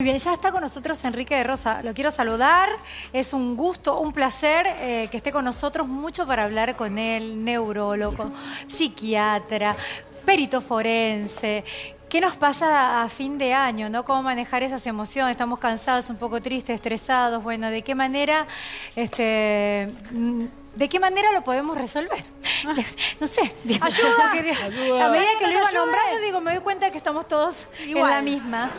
Muy bien, ya está con nosotros Enrique de Rosa. Lo quiero saludar. Es un gusto, un placer que esté con nosotros. Mucho para hablar con él, neurólogo, psiquiatra, perito forense. ¿Qué nos pasa a fin de año, no? ¿Cómo manejar esas emociones? Estamos cansados, un poco tristes, estresados. Bueno, ¿de qué manera, lo podemos resolver? No sé. Ayuda. Ayuda. A medida que lo iba nombrando, digo, me doy cuenta que estamos todos igual en la misma.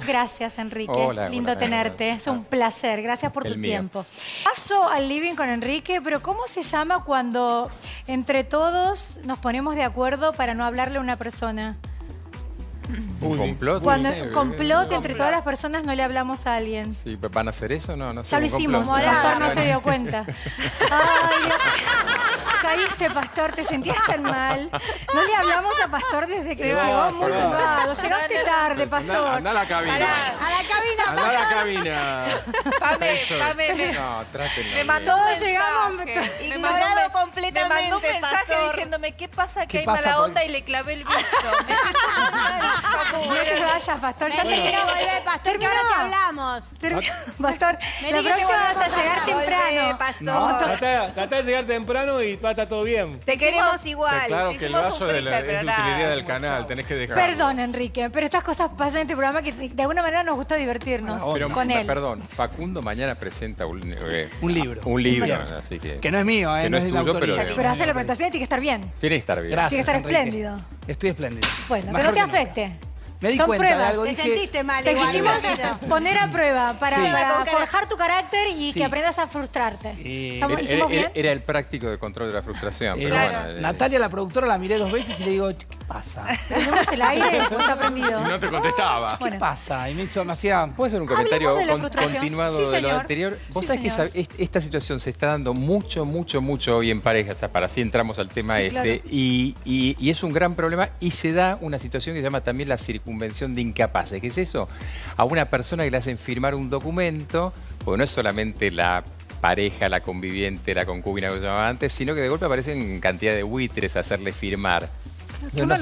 Gracias, Enrique. Hola, Lindo tenerte. Es un placer. Gracias por tu tiempo. Paso al living con Enrique, pero ¿cómo se llama cuando entre todos nos ponemos de acuerdo para no hablarle a una persona? ¿Un complot? Cuando un complot entre todas las personas no le hablamos a alguien. Sí, ¿van a hacer eso? No, no sé. Ya lo hicimos, el pastor no se dio cuenta. Ay, caíste, pastor, te sentías tan mal. No le hablamos a pastor desde que llegó muy malvado. Llegaste tarde, pastor. Anda a la cabina. A la cabina, Anda a la cabina. Pame. No, trátenlo. Me mandó Todos un mensaje. ignorado completamente, Me mandó un mensaje pastor. diciéndome, ¿qué pasa? Que hay pasa? mala onda y le clavé el visto. Me siento muy mal, Facu. No te vayas, pastor. Ya terminó. Pastor, que ahora te hablamos. Pastor, la próxima vas a llegar temprano. No, trata de llegar temprano y va a estar todo bien. Te queremos igual. Claro Te que el hicimos vaso un es de freezer, pero nada. utilidad del canal, tenés que dejarlo. Perdón, Enrique, pero estas cosas pasan en este programa que de alguna manera nos gusta divertirnos Pero, con él. Perdón, Facundo mañana presenta un libro. Un libro. Así Que no es mío, que no no es es de la tuyo, autoría. Pero hace la presentación y tiene que estar bien. tiene que estar bien. Gracias, Tiene que estar Enrique. espléndido. Estoy espléndido. Bueno, que Mejor no te que nunca. afecte. Me di Son cuenta de pruebas. algo. Te Dije, sentiste mal Te igual. quisimos poner a prueba para Sí. forjar tu carácter y Sí. que aprendas a frustrarte. ¿Hicimos bien? Era el práctico de control de la frustración. Pero Claro. bueno, Natalia, la productora, la miré 2 veces y le digo, ¿qué pasa? Tenemos el aire, está prendido. y no te contestaba. ¿Qué Bueno. pasa? Y me hacía... ¿Puedo hacer un Hablemos comentario de la frustración. continuado Sí, de lo señor. anterior? Vos Sí, sabés que señor. esta situación se está dando mucho hoy en pareja, o sea, para así entramos al tema Sí, claro. y es un gran problema y se da una situación que se llama también la circunvención de incapaces. ¿Qué es eso? A una persona que le hacen firmar un documento, porque no es solamente la pareja, la conviviente, la concubina que se llamaba antes, sino que de golpe aparecen cantidad de buitres a hacerle firmar. Que uno,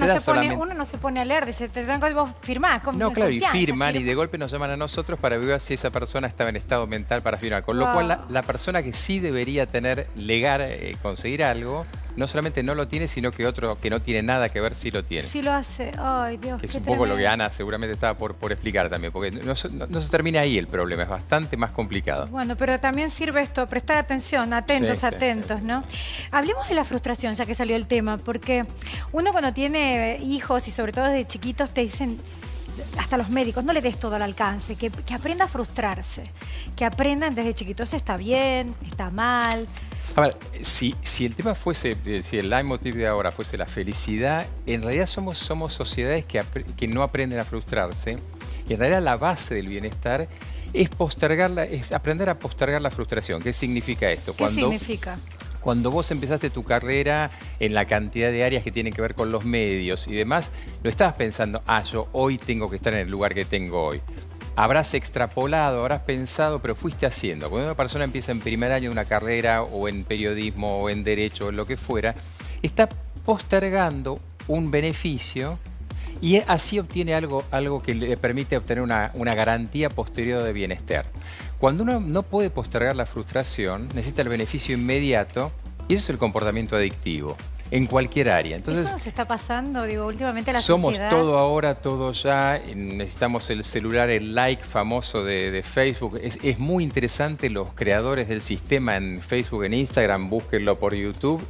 uno no se pone a leer, dice, te dan vos firmás. No, claro, y confianza, firman y firma. de golpe nos llaman a nosotros para ver si esa persona estaba en estado mental para firmar. Con lo Wow. cual la persona que sí debería conseguir algo, no solamente no lo tiene, sino que otro que no tiene nada que ver sí lo tiene. Sí lo hace. Ay, Dios, Que es qué un poco lo que tremendo. Ana seguramente estaba por explicar también, porque no se termina ahí el problema, es bastante más complicado. Bueno, pero también sirve esto, prestar atención, atentos, Sí, sí, atentos, sí. ¿no? Hablemos de la frustración, ya que salió el tema, porque uno cuando tiene hijos y sobre todo desde chiquitos te dicen, hasta los médicos, no le des todo al alcance, que aprenda a frustrarse, que aprendan desde chiquitos, está bien, está mal. A ver, si el tema fuese, si el leitmotiv de ahora fuese la felicidad, en realidad somos sociedades que no aprenden a frustrarse. Y en realidad la base del bienestar es aprender a postergar la frustración. ¿Qué significa esto? ¿Qué significa? Cuando vos empezaste tu carrera en la cantidad de áreas que tienen que ver con los medios y demás, no estabas pensando, yo hoy tengo que estar en el lugar que tengo hoy. Habrás extrapolado, habrás pensado, pero fuiste haciendo. Cuando una persona empieza en primer año de una carrera o en periodismo o en derecho o en lo que fuera, está postergando un beneficio y así obtiene algo que le permite obtener una garantía posterior de bienestar. Cuando uno no puede postergar la frustración, necesita el beneficio inmediato y ese es el comportamiento adictivo. En cualquier área. Entonces, ¿eso nos está pasando, digo, últimamente a la somos sociedad? todo ahora, todo ya. Necesitamos el celular, el like famoso de Facebook. Es muy interesante los creadores del sistema en Facebook, en Instagram, búsquenlo por YouTube.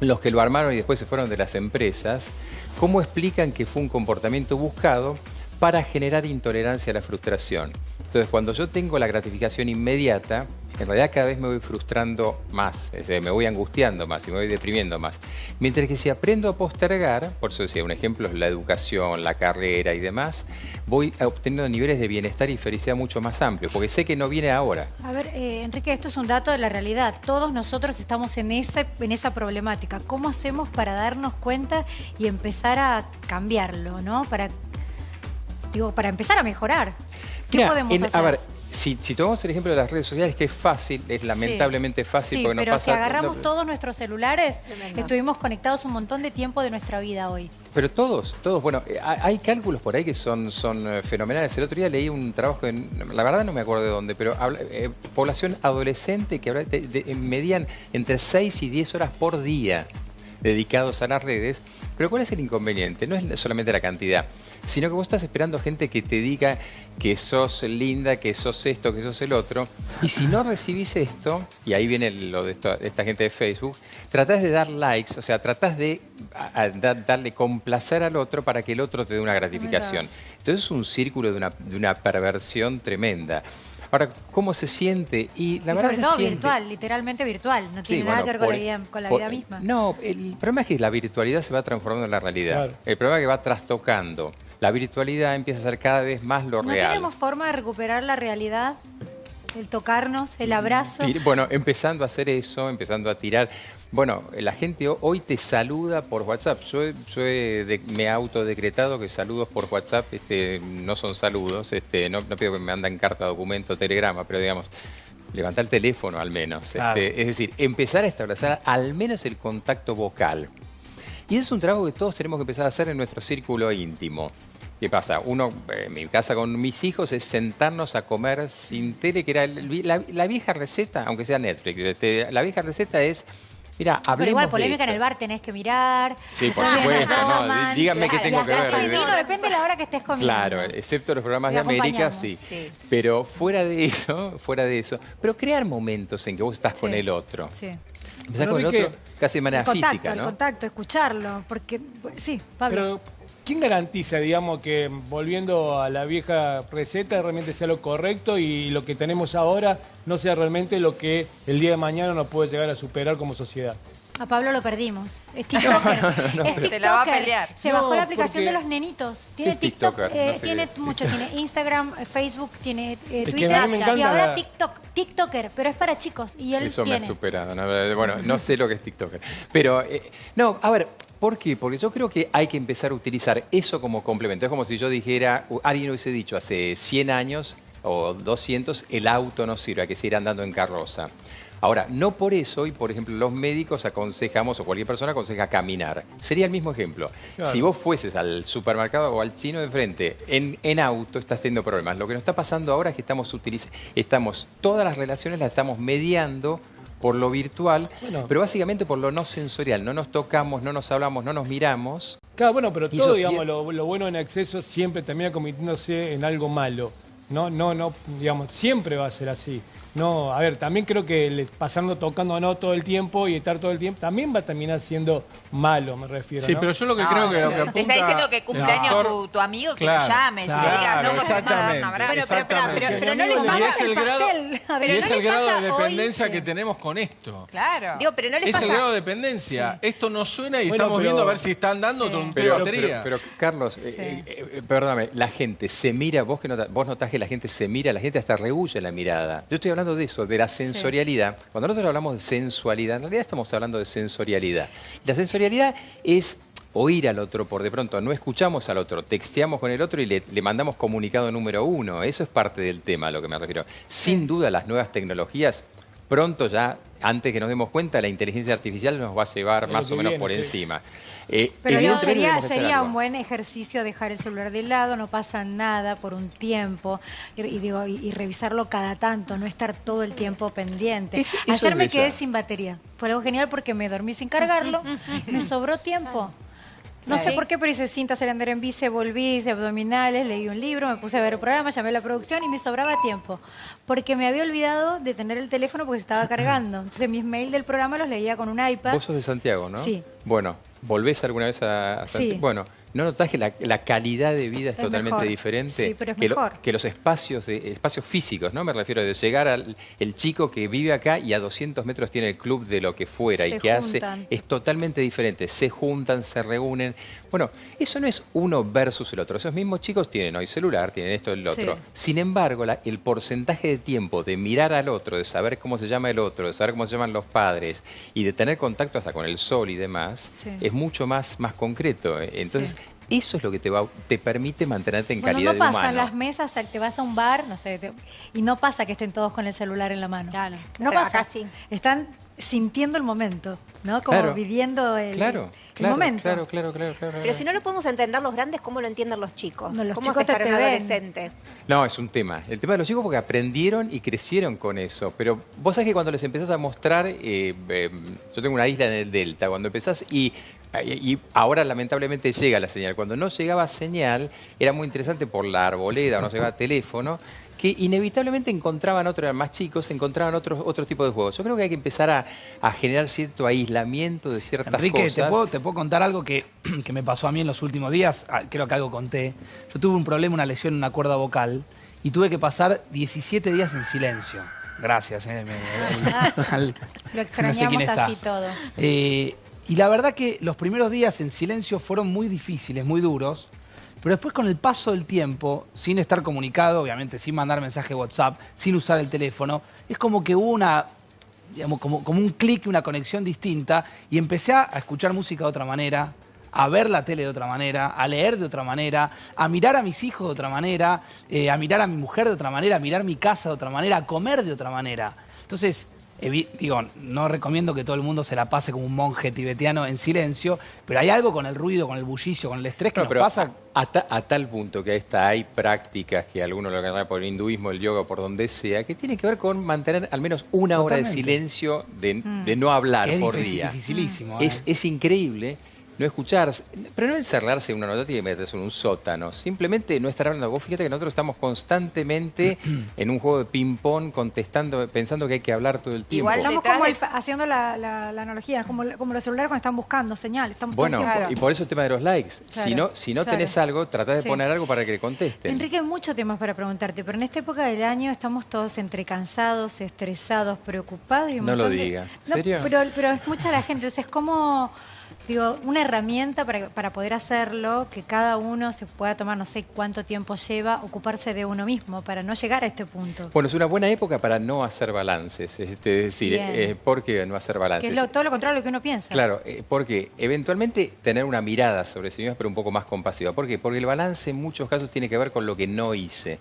Los que lo armaron y después se fueron de las empresas, cómo explican que fue un comportamiento buscado para generar intolerancia a la frustración. Entonces, cuando yo tengo la gratificación inmediata, en realidad cada vez me voy frustrando más, es decir, me voy angustiando más y me voy deprimiendo más. Mientras que si aprendo a postergar, por eso decía, un ejemplo es la educación, la carrera y demás, voy obteniendo niveles de bienestar y felicidad mucho más amplios, porque sé que no viene ahora. A ver, Enrique, esto es un dato de la realidad. Todos nosotros estamos en esa problemática. ¿Cómo hacemos para darnos cuenta y empezar a cambiarlo, ¿no? Para empezar a mejorar. ¿Qué Mira, podemos hacer? A ver, si tomamos el ejemplo de las redes sociales, que es fácil, es lamentablemente fácil, Sí, porque no pero pasa... si agarramos no- todos nuestros celulares, Tremendo. estuvimos conectados un montón de tiempo de nuestra vida hoy. Pero todos, bueno, hay cálculos por ahí que son fenomenales. El otro día leí un trabajo, la verdad no me acuerdo de dónde, pero población adolescente que medían entre 6 y 10 horas por día dedicados a las redes. Pero ¿cuál es el inconveniente? No es solamente la cantidad, sino que vos estás esperando gente que te diga que sos linda, que sos esto, que sos el otro. Y si no recibís esto, y ahí viene lo de esta gente de Facebook, tratás de dar likes, o sea, tratás de darle complacer al otro para que el otro te dé una gratificación. Entonces es un círculo de una perversión tremenda. Ahora, ¿cómo se siente? Y la Y verdad sobre se todo siente... virtual, literalmente virtual. No tiene Sí, nada bueno, que ver con la vida misma. No, el problema es que la virtualidad se va transformando en la realidad. Claro. El problema es que va trastocando. La virtualidad empieza a ser cada vez más lo ¿No real. tenemos forma de recuperar la realidad? El tocarnos, el abrazo. Bueno, empezando a hacer eso, empezando a tirar. Bueno, la gente hoy te saluda por WhatsApp. Me he autodecretado que saludos por WhatsApp no son saludos. No pido que me mandan carta, documento, telegrama, pero digamos, levanta el teléfono al menos. Claro. Es decir, empezar a establecer al menos el contacto vocal. Y es un trabajo que todos tenemos que empezar a hacer en nuestro círculo íntimo. ¿Qué pasa? En mi casa con mis hijos es sentarnos a comer sin tele, que era la vieja receta, aunque sea Netflix. La vieja receta es, mira, hablemos Pero igual, de polémica en esto. el bar tenés que mirar. Sí, por Está bien, supuesto, no, toman. díganme qué tengo que ver. Argentino, depende de la hora que estés comiendo. Claro, excepto los programas Te de América, acompañamos, sí. sí. Pero fuera de eso, pero crear momentos en que vos estás con Sí. el otro. Sí. Empezás Pero con el vi otro casi de manera física, El ¿no? contacto, escucharlo. Porque, sí, Pablo. Pero, ¿quién garantiza, digamos, que volviendo a la vieja receta realmente sea lo correcto y lo que tenemos ahora no sea realmente lo que el día de mañana nos puede llegar a superar como sociedad? A Pablo lo perdimos. Es TikToker. Es Te la va a TikToker. pelear. Se No, bajó la aplicación porque- de los nenitos. Tiene es TikTok, TikToker? No sé tiene qué. mucho. Tiene Instagram, Facebook, tiene que Twitter. a mí me encanta y ahora la- TikToker, pero es para chicos. Y él Eso me tiene. ha superado. ¿No? Bueno, no sé lo que es TikTok. Pero, no, a ver, ¿por qué? Porque yo creo que hay que empezar a utilizar eso como complemento. Es como si yo dijera, alguien hubiese dicho hace 100 años o 200, el auto no sirve, hay que seguir andando en carroza. Ahora, no por eso, y por ejemplo, los médicos aconsejamos, o cualquier persona aconseja caminar. Sería el mismo ejemplo. Claro. Si vos fueses al supermercado o al chino de enfrente en auto, estás teniendo problemas. Lo que nos está pasando ahora es que todas las relaciones las estamos mediando por lo virtual, Bueno. pero básicamente por lo no sensorial. No nos tocamos, no nos hablamos, no nos miramos. Claro, bueno, pero Y todo, eso digamos, lo bueno en exceso siempre termina convirtiéndose en algo malo. No, digamos, siempre va a ser así. No, a ver, también creo que pasando tocando no todo el tiempo y estar todo el tiempo también va a terminar siendo malo, me refiero. Sí, ¿no? pero yo lo que creo que lo que Te apunta está diciendo que cumpleaños doctor- tu amigo, que Claro, te llames y le claro, digas, no, vamos a dar un exactamente, abrazo. exactamente. pero no les Y pasa es el el grado, pastel. A ver, y ¿no es les el grado de pasa hoy? dependencia que tenemos con esto. Claro. Digo, pero no les Es pasa. el grado de dependencia. Esto no suena y Bueno, estamos pero- viendo a ver si están dando Sí. un Pero, batería. pero, Carlos, perdóname, la gente se mira, vos notás que la gente se mira, la gente hasta rehuye la mirada. Yo estoy hablando de eso, de la sensorialidad. Cuando nosotros hablamos de sensualidad, en realidad estamos hablando de sensorialidad. La sensorialidad es oír al otro por de pronto, no escuchamos al otro, texteamos con el otro y le mandamos comunicado número 1. Eso es parte del tema a lo que me refiero. Sin duda las nuevas tecnologías, pronto ya, antes que nos demos cuenta, la inteligencia artificial nos va a llevar lo más que o menos viene, por sí. encima. Pero no, Evidentemente sería, tenemos que hacer sería algo. un buen ejercicio dejar el celular de lado, no pasa nada por un tiempo y revisarlo cada tanto, no estar todo el tiempo pendiente. Eso Ayer es me bello. quedé sin batería. Fue algo genial porque me dormí sin cargarlo, me sobró tiempo. No sé por qué, pero hice cinta, salí a andar en bici, volví, hice abdominales, leí un libro, me puse a ver el programa, llamé a la producción y me sobraba tiempo. Porque me había olvidado de tener el teléfono porque se estaba cargando. Entonces mis mails del programa los leía con un iPad. Vos sos de Santiago, ¿no? Sí. Bueno, ¿volvés alguna vez a Santiago? Sí. Bueno, ¿no notás que la calidad de vida es Es totalmente mejor. diferente? Sí, pero es que mejor. que los espacios físicos, ¿no? Me refiero de llegar al el chico que vive acá y a 200 metros tiene el club de lo que fuera Se y que juntan. es totalmente diferente. Se juntan, se reúnen. Bueno, eso no es uno versus el otro. Esos mismos chicos tienen hoy celular, tienen esto, el otro. Sí. Sin embargo, el porcentaje de tiempo de mirar al otro, de saber cómo se llama el otro, de saber cómo se llaman los padres y de tener contacto hasta con el sol y demás, Sí. es mucho más concreto. Entonces, eso es lo que te permite mantenerte en Bueno, calidad no de pasa en humano. las mesas, te vas a un bar, no sé, y no pasa que estén todos con el celular en la mano. Claro. No Pero pasa. acá sí. Están sintiendo el momento, ¿no? Como Claro. viviendo el momento. Claro. Pero si no lo podemos entender los grandes, ¿cómo lo entienden los chicos? No, los ¿Cómo chicos se te un ven. adolescente? No, es un tema. El tema de los chicos porque aprendieron y crecieron con eso. Pero vos sabés que cuando les empezás a mostrar, yo tengo una isla en el Delta, cuando empezás y ahora lamentablemente llega la señal. Cuando no llegaba señal, era muy interesante por la arboleda o no llegaba teléfono, que inevitablemente encontraban eran más chicos, encontraban otro tipo de juegos. Yo creo que hay que empezar a generar cierto aislamiento de ciertas Enrique, cosas. te puedo contar algo que me pasó a mí en los últimos días. Creo que algo conté. Yo tuve un problema, una lesión en una cuerda vocal y tuve que pasar 17 días en silencio. Gracias. Lo no sé extrañamos quién está. así todo. Y la verdad que los primeros días en silencio fueron muy difíciles, muy duros. Pero después con el paso del tiempo, sin estar comunicado, obviamente sin mandar mensaje WhatsApp, sin usar el teléfono, es como que hubo como un clic, una conexión distinta y empecé a escuchar música de otra manera, a ver la tele de otra manera, a leer de otra manera, a mirar a mis hijos de otra manera, a mirar a mi mujer de otra manera, a mirar mi casa de otra manera, a comer de otra manera. Entonces, no recomiendo que todo el mundo se la pase como un monje tibetano en silencio, pero hay algo con el ruido, con el bullicio, con el estrés que No, nos pero pasa. a tal punto que hay prácticas que algunos lo ganan por el hinduismo, el yoga, por donde sea, que tiene que ver con mantener al menos una hora de Totalmente. silencio, de no hablar Que es por difícil, día. dificilísimo. Es increíble no escuchar, pero no encerrarse en una nota y meterse en un sótano, simplemente no estar hablando. Vos fíjate que nosotros estamos constantemente en un juego de ping-pong contestando, pensando que hay que hablar todo el tiempo. Igual Estamos detrás como de- haciendo la analogía, como los celulares cuando están buscando señal. Estamos todo el Bueno, tiempo. y por eso el tema de los likes. Claro, Si no claro. tenés algo, tratá de Sí. poner algo para que le contesten. Enrique, hay muchos temas para preguntarte, pero en esta época del año estamos todos entre cansados, estresados, preocupados. Y un No lo montón de- digas. No, ¿Serio? pero es mucha la gente. Entonces, es como, digo, una herramienta para poder hacerlo, que cada uno se pueda tomar, no sé cuánto tiempo lleva, ocuparse de uno mismo para no llegar a este punto. Bueno, es una buena época para no hacer balances. Es decir, Bien. ¿por qué no hacer Que balances? es todo lo contrario a lo que uno piensa. Claro, porque eventualmente tener una mirada sobre sí mismo, pero un poco más compasiva. ¿Por qué? Porque el balance en muchos casos tiene que ver con lo que no hice.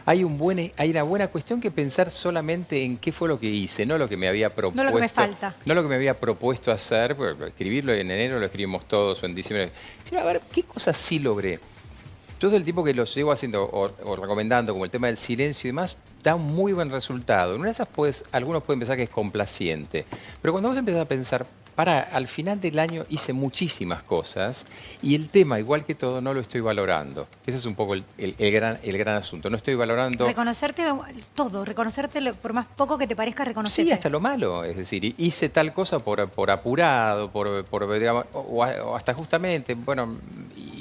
Hay una buena cuestión que pensar solamente en qué fue lo que hice, no lo que me había propuesto. No lo que me falta. No lo que me había propuesto hacer, porque escribirlo en enero lo escribimos todos o en diciembre. Sino a ver, ¿qué cosas sí logré? Yo soy el tipo que lo llevo haciendo o recomendando, como el tema del silencio y demás, da un muy buen resultado. En una de esas algunos pueden pensar que es complaciente, pero cuando vos empezás a pensar, al final del año hice muchísimas cosas y el tema, igual que todo, no lo estoy valorando. Ese es un poco el gran asunto. No estoy valorando... Reconocerte todo, reconocerte por más poco que te parezca reconocerte. Sí, hasta lo malo. Es decir, hice tal cosa por apurado, digamos, o hasta justamente, bueno,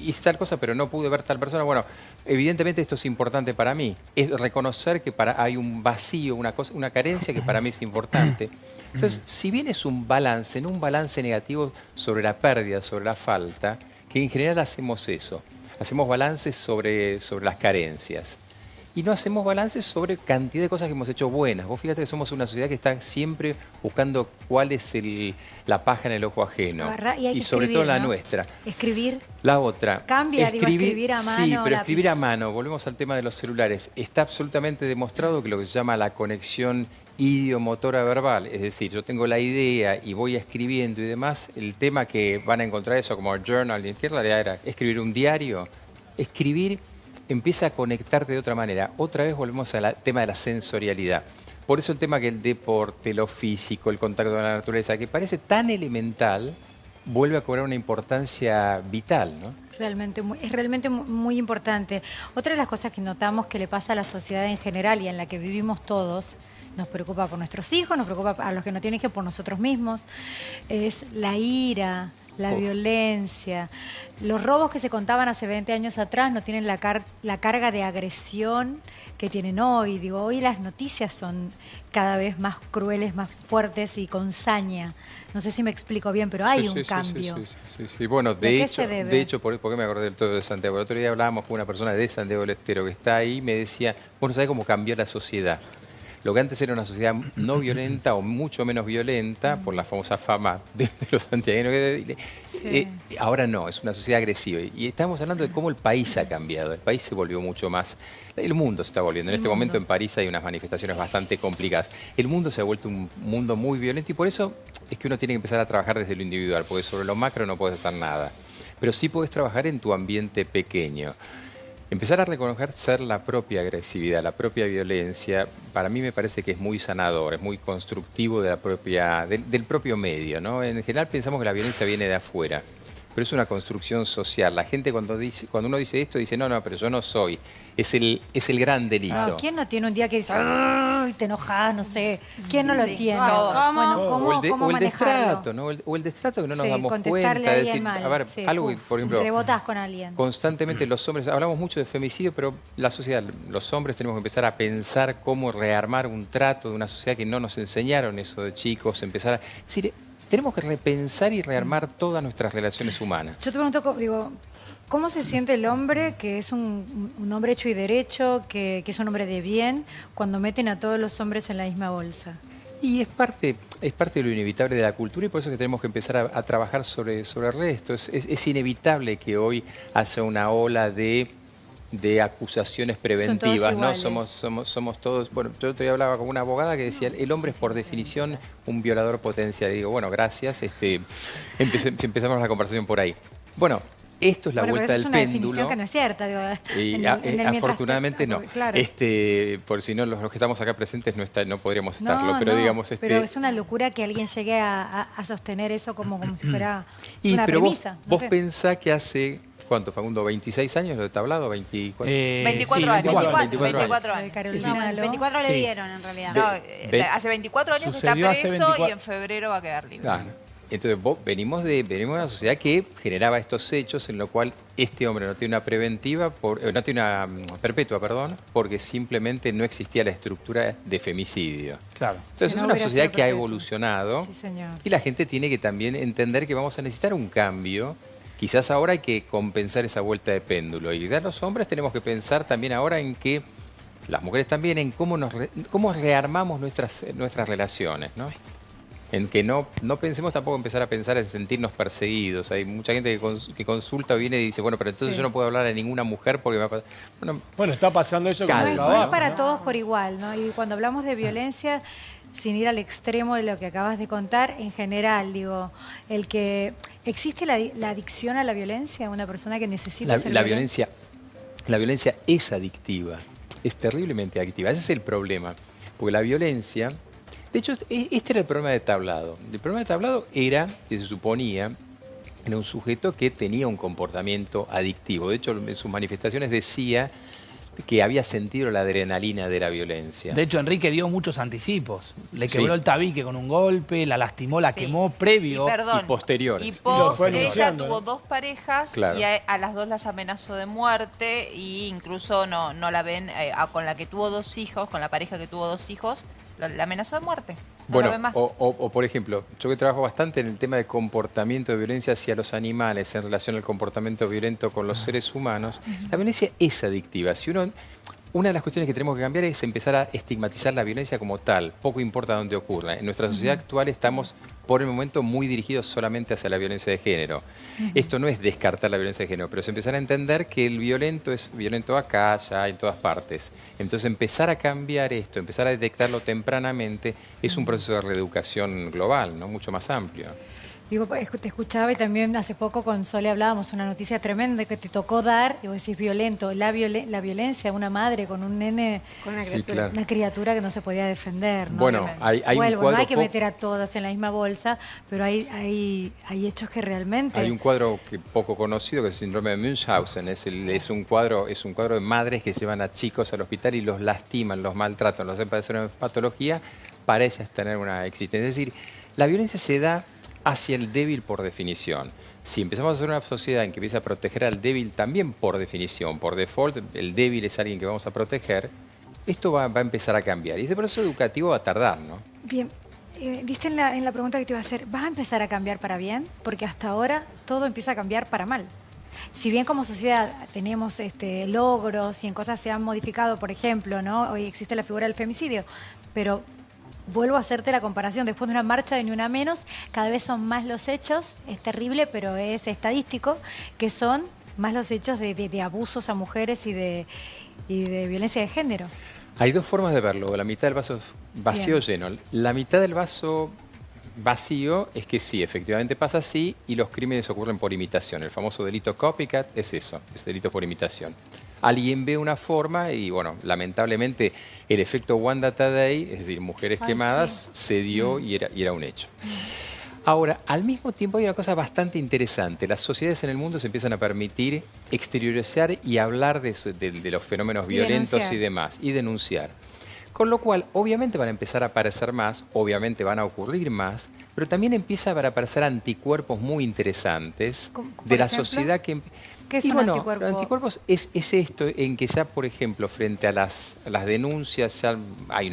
hice tal cosa pero no pude ver tal persona. Bueno, evidentemente esto es importante para mí. Es reconocer que hay un vacío, una carencia que para mí es importante. Entonces, si bien es un balance negativo sobre la pérdida, sobre la falta, que en general hacemos eso. Hacemos balances sobre las carencias. Y no hacemos balances sobre cantidad de cosas que hemos hecho buenas. Vos fíjate que somos una sociedad que está siempre buscando cuál es la paja en el ojo ajeno. Agarrá y hay que sobre escribir, todo la ¿no? nuestra. Escribir. La otra. Cambia, digo, escribir a mano, Sí, pero lápiz. escribir a mano. Volvemos al tema de los celulares. Está absolutamente demostrado que lo que se llama la conexión idiomotora verbal, es decir, yo tengo la idea y voy escribiendo y demás, el tema que van a encontrar eso como journaling, ¿qué realidad era? Escribir un diario. Escribir empieza a conectarte de otra manera. Otra vez volvemos al tema de la sensorialidad. Por eso el tema que el deporte, lo físico, el contacto con la naturaleza, que parece tan elemental, vuelve a cobrar una importancia vital, ¿no? Es realmente muy importante. Otra de las cosas que notamos que le pasa a la sociedad en general y en la que vivimos todos, nos preocupa por nuestros hijos, nos preocupa a los que no tienen hijos por nosotros mismos, es la ira, la violencia. Los robos que se contaban hace 20 años atrás no tienen la carga de agresión que tienen hoy. Digo, hoy las noticias son cada vez más crueles, más fuertes y con saña. No sé si me explico bien, pero hay un cambio. Sí. Bueno, ¿De qué se debe? de hecho, ¿por qué me acordé del todo de Santiago? El otro día hablábamos con una persona de Santiago del Estero que está ahí y me decía, bueno, ¿sabés cómo cambió la sociedad? lo que antes era una sociedad no violenta o mucho menos violenta, por la famosa fama de los santiagueños, ahora no, es una sociedad agresiva. Y estamos hablando de cómo el país ha cambiado, el país se volvió mucho más, el mundo se está volviendo. En este momento en París hay unas manifestaciones bastante complicadas. El mundo se ha vuelto un mundo muy violento y por eso es que uno tiene que empezar a trabajar desde lo individual, porque sobre lo macro no puedes hacer nada. Pero sí puedes trabajar en tu ambiente pequeño. Empezar a reconocer la propia agresividad, la propia violencia, para mí me parece que es muy sanador, es muy constructivo de del propio medio, ¿no? En general pensamos que la violencia viene de afuera, pero es una construcción social. La gente cuando uno dice esto, dice, no, pero yo no soy. Es el gran delito. No, ¿quién no tiene un día que dice, "Ay, te enojas, no sé"? ¿Quién no lo tiene? Todos. Bueno, ¿cómo o el manejarlo? destrato, ¿no? O el destrato que no nos Sí, damos contestarle cuenta. a Es alguien decir, mal. a ver, Sí, algo que, por ejemplo, rebotás con alguien. constantemente los hombres, hablamos mucho de femicidio, pero la sociedad, los hombres tenemos que empezar a pensar cómo rearmar un trato de una sociedad que no nos enseñaron eso de chicos, es decir, tenemos que repensar y rearmar todas nuestras relaciones humanas. Yo te pregunto, digo, ¿cómo se siente el hombre que es un hombre hecho y derecho, que es un hombre de bien, cuando meten a todos los hombres en la misma bolsa? Y es parte de lo inevitable de la cultura y por eso es que tenemos que empezar a trabajar sobre el resto. Es inevitable que hoy haya una ola de acusaciones preventivas, ¿no? Somos todos, bueno, yo te hablaba con una abogada que decía, el hombre es por definición un violador potencial. Y digo, bueno, gracias, empezamos la conversación por ahí. Bueno, esto es la vuelta del péndulo. Es una definición que no es cierta, digo, Y en el mientras afortunadamente no. Claro. Por si no, los que estamos acá presentes no podríamos estarlo, pero no, digamos... pero es una locura que alguien llegue a sostener eso como si fuera Y una pero premisa. vos pensás que hace, ¿cuánto, Facundo? ¿26 años de tablado? 24. 24 años. 24 años. Carolina, ¿no? 24 le Sí. dieron en realidad. No, hace 24 años que está Sucedió hace preso 24. y en febrero va a quedar libre. Claro. Entonces venimos de una sociedad que generaba estos hechos en lo cual este hombre no tiene una preventiva, no tiene una perpetua, perdón, porque simplemente no existía la estructura de femicidio. Claro. Entonces Si no es una hubiera sociedad sido que ha perpetua. evolucionado Sí, señor. y la gente tiene que también entender que vamos a necesitar un cambio. Quizás ahora hay que compensar esa vuelta de péndulo y ya los hombres tenemos que pensar también ahora en que las mujeres también en cómo rearmamos nuestras relaciones, ¿no? En que no pensemos tampoco empezar a pensar en sentirnos perseguidos. Hay mucha gente que consulta o viene y dice, bueno, pero entonces Sí. yo no puedo hablar a ninguna mujer porque me va a pasar... Bueno, Está pasando eso con Calma, el No es trabajo. para ¿no? todos por igual, ¿no? Y cuando hablamos de violencia, sin ir al extremo de lo que acabas de contar, en general, digo, ¿existe la adicción a la violencia? Una persona que necesita ser la violenta. violencia es adictiva, es terriblemente adictiva. Ese es el problema, porque la violencia... De hecho, este era el problema de Tablado. El problema de Tablado era, que se suponía, era un sujeto que tenía un comportamiento adictivo. De hecho, en sus manifestaciones decía que había sentido la adrenalina de la violencia. De hecho, Enrique dio muchos anticipos. Le Sí. quebró el tabique con un golpe, la lastimó, la Sí. quemó previo. Y perdón. Y posteriores. Y Y lo fue ella anunciando, tuvo ¿no? 2 parejas Claro. y a las 2 las amenazó de muerte y incluso no la ven, con la que tuvo 2 hijos, con la pareja que tuvo 2 hijos, la amenazó de muerte. No Bueno, la ven más. o por ejemplo, yo que trabajo bastante en el tema de comportamiento de violencia hacia los animales en relación al comportamiento violento con los seres humanos, la violencia es adictiva. Una de las cuestiones que tenemos que cambiar es empezar a estigmatizar la violencia como tal, poco importa dónde ocurra. En nuestra sociedad actual estamos, por el momento, muy dirigidos solamente hacia la violencia de género. Esto no es descartar la violencia de género, pero es empezar a entender que el violento es violento acá, allá, en todas partes. Entonces empezar a cambiar esto, empezar a detectarlo tempranamente, es un proceso de reeducación global, ¿no? Mucho más amplio. Digo, te escuchaba y también hace poco con Sole hablábamos una noticia tremenda que te tocó dar, y vos decís violento, la violencia, una madre con un nene, Con una Sí, criatura. claro. una criatura que no se podía defender, ¿no? Bueno, hay un Vuelvo, cuadro no hay que poco- meter a todas en la misma bolsa, pero hay hechos que realmente... Hay un cuadro poco conocido que es el síndrome de Munchausen. Es un cuadro de madres que llevan a chicos al hospital y los lastiman, los maltratan, los hacen padecer una patología para ellas tener una existencia. Es decir, la violencia se da hacia el débil por definición. Si empezamos a hacer una sociedad en que empieza a proteger al débil también por definición, por default, el débil es alguien que vamos a proteger, esto va a empezar a cambiar. Y ese proceso educativo va a tardar, ¿no? Bien, diste en la pregunta que te iba a hacer, ¿vas a empezar a cambiar para bien? Porque hasta ahora todo empieza a cambiar para mal. si bien como sociedad tenemos logros y en cosas se han modificado, por ejemplo, ¿no? Hoy existe la figura del femicidio, pero vuelvo a hacerte la comparación, después de una marcha de Ni Una Menos, cada vez son más los hechos, es terrible, pero es estadístico, que son más los hechos de abusos a mujeres y de violencia de género. Hay dos formas de verlo, la mitad del vaso vacío o lleno. La mitad del vaso vacío es que sí, efectivamente pasa así y los crímenes ocurren por imitación. El famoso delito copycat es eso, es delito por imitación. Alguien ve una forma y, bueno, lamentablemente el efecto One Data Day, es decir, mujeres quemadas, se dio y era un hecho. Ahora, al mismo tiempo hay una cosa bastante interesante. Las sociedades en el mundo se empiezan a permitir exteriorizar y hablar de los fenómenos violentos denunciar. y demás, y denunciar. Con lo cual, obviamente van a empezar a aparecer más, obviamente van a ocurrir más, pero también empiezan a aparecer anticuerpos muy interesantes ¿Cómo, por de la ejemplo? sociedad que... ¿Qué es Y un bueno, anticuerpo? Los anticuerpos es esto en que ya, por ejemplo, frente a las denuncias, ya hay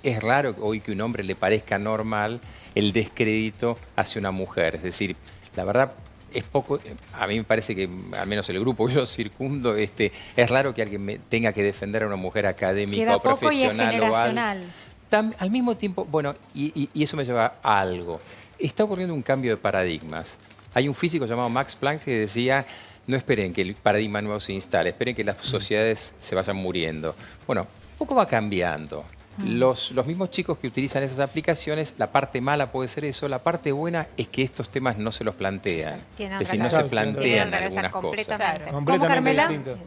es raro hoy que un hombre le parezca normal el descrédito hacia una mujer. Es decir, la verdad es poco, a mí me parece que, al menos el grupo que yo circundo, es raro que alguien tenga que defender a una mujer académica Queda o poco y es profesional o algo. generacional. Al mismo tiempo, bueno, y eso me lleva a algo. Está ocurriendo un cambio de paradigmas. Hay un físico llamado Max Planck que decía: no esperen que el paradigma nuevo se instale, esperen que las sociedades se vayan muriendo. Bueno, poco va cambiando. Los mismos chicos que utilizan esas aplicaciones, la parte mala puede ser eso, la parte buena es que estos temas no se los plantean. Tienen Es decir, otra no se cabeza. plantean Tienen otra algunas cabeza cosas. completamente. Completamente Carmela? distinto.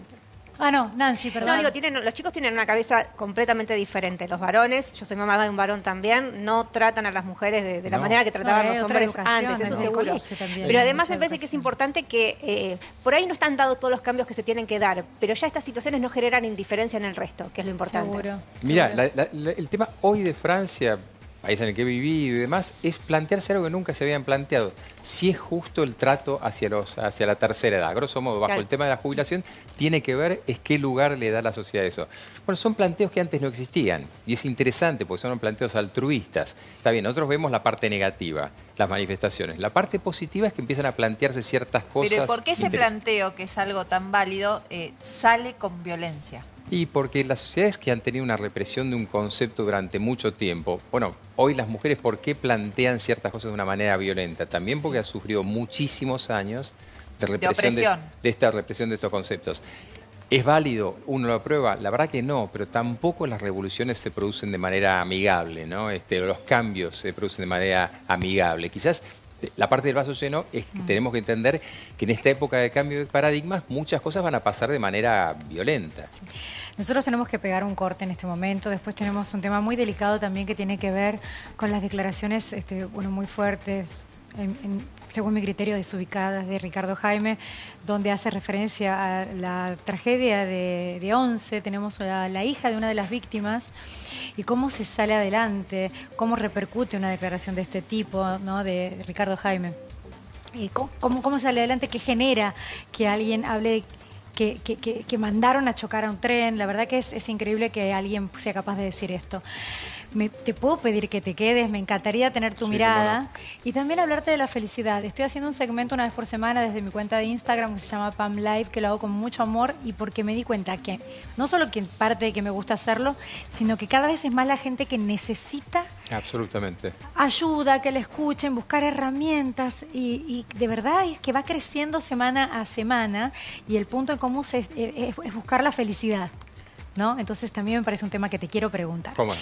Ah, no, Nancy, perdón. No, digo, los chicos tienen una cabeza completamente diferente. Los varones, yo soy mamá de un varón también, no tratan a las mujeres de la No. manera que trataban No, hay los otra hombres educación antes, eso en el seguro. colegio también. Pero Hay además mucha me parece que es educación. importante que por ahí no están dados todos los cambios que se tienen que dar, pero ya estas situaciones no generan indiferencia en el resto, que es lo importante. Seguro. Mira, seguro. el tema hoy de Francia, país en el que he vivido y demás, es plantearse algo que nunca se habían planteado. Si es justo el trato hacia la tercera edad. Grosso modo, bajo Claro. el tema de la jubilación, tiene que ver es qué lugar le da la sociedad a eso. Bueno, son planteos que antes no existían. Y es interesante porque son planteos altruistas. Está bien, nosotros vemos la parte negativa, las manifestaciones. La parte positiva es que empiezan a plantearse ciertas cosas. Pero ¿por qué ese interesantes. planteo, que es algo tan válido, sale con violencia? Y porque las sociedades que han tenido una represión de un concepto durante mucho tiempo, bueno, hoy las mujeres, ¿por qué plantean ciertas cosas de una manera violenta? También porque han sufrido muchísimos años de represión opresión. de esta represión de estos conceptos. ¿Es válido? ¿Uno lo aprueba? La verdad que no, pero tampoco las revoluciones se producen de manera amigable, ¿no? Los cambios se producen de manera amigable. Quizás la parte del vaso lleno es que tenemos que entender que en esta época de cambio de paradigmas muchas cosas van a pasar de manera violenta. Nosotros tenemos que pegar un corte en este momento. Después tenemos un tema muy delicado también que tiene que ver con las declaraciones muy fuertes, según mi criterio, desubicadas de Ricardo Jaime, donde hace referencia a la tragedia de Once. Tenemos a la hija de una de las víctimas y cómo se sale adelante, cómo repercute una declaración de este tipo, ¿no?, de Ricardo Jaime. Y cómo sale adelante, qué genera que alguien hable que mandaron a chocar a un tren. La verdad que es increíble que alguien sea capaz de decir esto. Te puedo pedir que te quedes, me encantaría tener tu mirada y también hablarte de la felicidad. Estoy haciendo un segmento una vez por semana desde mi cuenta de Instagram que se llama Pam Live, que lo hago con mucho amor y porque me di cuenta que no solo que parte de que me gusta hacerlo, sino que cada vez es más la gente que necesita Absolutamente. ayuda, que le escuchen, buscar herramientas y de verdad es que va creciendo semana a semana y el punto en común es buscar la felicidad, ¿no? Entonces también me parece un tema que te quiero preguntar. ¿Cómo no?